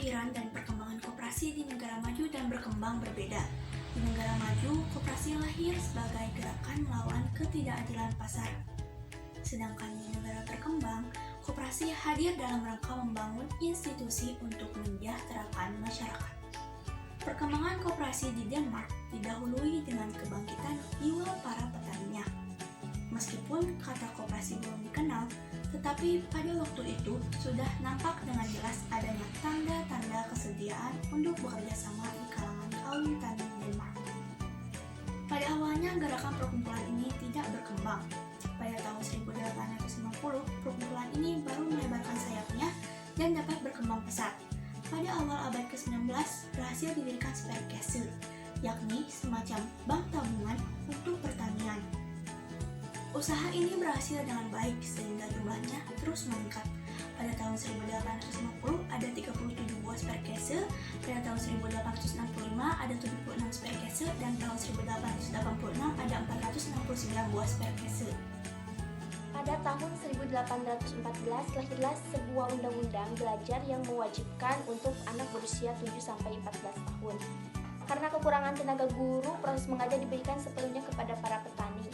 kelahiran dan perkembangan koperasi di negara maju dan berkembang berbeda. Di negara maju, koperasi lahir sebagai gerakan melawan ketidakadilan pasar. Sedangkan di negara berkembang, koperasi hadir dalam rangka membangun institusi untuk mensejahterakan masyarakat. Perkembangan koperasi di Denmark didahului dengan kebangkitan jiwa para petaninya. Meskipun kata koperasi belum dikenal, tetapi pada waktu itu sudah nampak dengan jelas adanya tanda-tanda kesediaan untuk bekerja sama di kalangan kaum tani Denmark. Pada awalnya gerakan perkumpulan ini tidak berkembang. Pada tahun 1850, perkumpulan ini baru melebarkan sayapnya dan dapat berkembang pesat. Pada awal abad ke-19, berhasil didirikan Sparekasse, yakni semacam bank tabungan untuk pertanian. Usaha ini berhasil dengan baik sehingga jumlahnya terus meningkat. Pada tahun 1850 ada 37 buah Sparekasse, pada tahun 1865 ada 76 Sparekasse, dan tahun 1886 ada 469 buah Sparekasse. Pada tahun 1814 lahirlah sebuah undang-undang belajar yang mewajibkan untuk anak berusia 7-14 tahun. Karena kekurangan tenaga guru, proses mengajar diberikan sepenuhnya kepada para petani.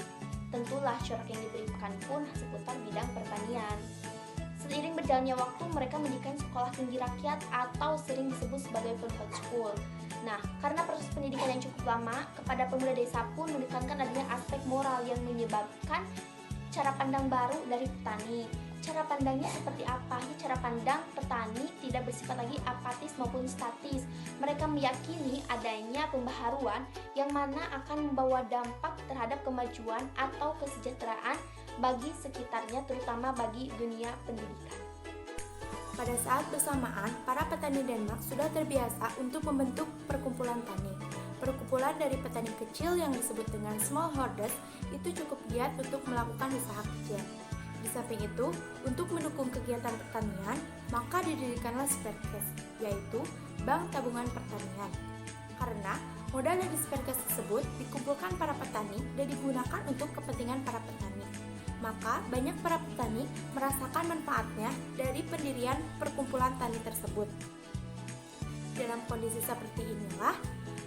Tentulah corak yang diberikan pun seputar bidang pertanian. Seiring berjalannya waktu, mereka mendirikan sekolah tinggi rakyat atau sering disebut sebagai private school. Nah, karena proses pendidikan yang cukup lama, kepada pemuda desa pun menekankan adanya aspek moral yang menyebabkan cara pandang baru dari petani. Cara pandangnya seperti apa? Cara pandang petani tidak bersifat lagi apatis maupun statis. Mereka meyakini adanya pembaharuan yang mana akan membawa dampak terhadap kemajuan atau kesejahteraan bagi sekitarnya, terutama bagi dunia pendidikan. Pada saat bersamaan, para petani Denmark sudah terbiasa untuk membentuk perkumpulan tani. Perkumpulan dari petani kecil yang disebut dengan smallholders itu cukup giat untuk melakukan usaha kecil. Di samping itu, untuk mendukung kegiatan pertanian, maka didirikanlah Sparekasse, yaitu Bank Tabungan Pertanian. Karena modal dari Sparekasse tersebut dikumpulkan para petani dan digunakan untuk kepentingan para petani. Maka banyak para petani merasakan manfaatnya dari pendirian perkumpulan tani tersebut. Dalam kondisi seperti inilah,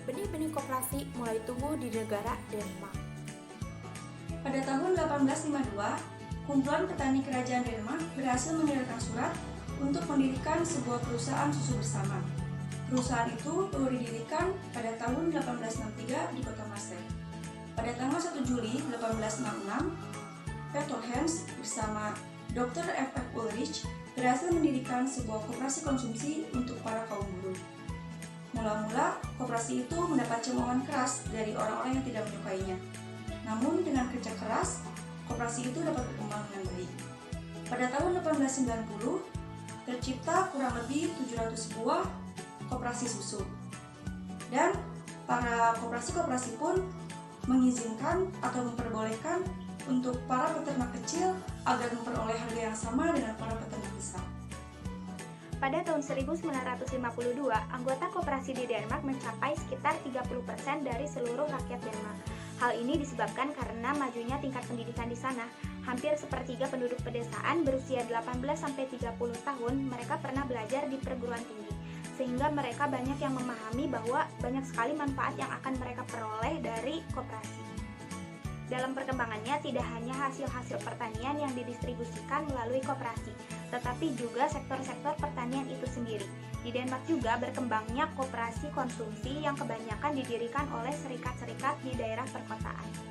benih-benih koperasi mulai tumbuh di negara Denmark. Pada tahun 1852, kumpulan petani kerajaan Denmark berhasil mengirimkan surat untuk mendirikan sebuah perusahaan susu bersama. Perusahaan itu baru didirikan pada tahun 1863 di kota Maastricht. Pada tanggal 1 Juli 1866, Peter Hans bersama Dr. F.F. Ulrich berhasil mendirikan sebuah koperasi konsumsi untuk para kaum buruh. Mula-mula, koperasi itu mendapat cemoohan keras dari orang-orang yang tidak menyukainya. Namun, dengan kerja keras, koperasi itu dapat berkembang dengan baik. Pada tahun 1890, tercipta kurang lebih 700 buah koperasi susu. Dan para koperasi-koperasi pun mengizinkan atau memperbolehkan untuk para peternak kecil agar memperoleh harga yang sama dengan para peternak besar. Pada tahun 1952, anggota koperasi di Denmark mencapai sekitar 30% dari seluruh rakyat Denmark. Hal ini disebabkan karena majunya tingkat pendidikan di sana. Hampir sepertiga penduduk pedesaan berusia 18-30 tahun mereka pernah belajar di perguruan tinggi. Sehingga mereka banyak yang memahami bahwa banyak sekali manfaat yang akan mereka peroleh dari koperasi. Dalam perkembangannya, tidak hanya hasil-hasil pertanian yang didistribusikan melalui koperasi, tetapi juga sektor-sektor pertanian itu sendiri. Di Denmark juga berkembangnya koperasi konsumsi yang kebanyakan didirikan oleh serikat-serikat di daerah perkotaan.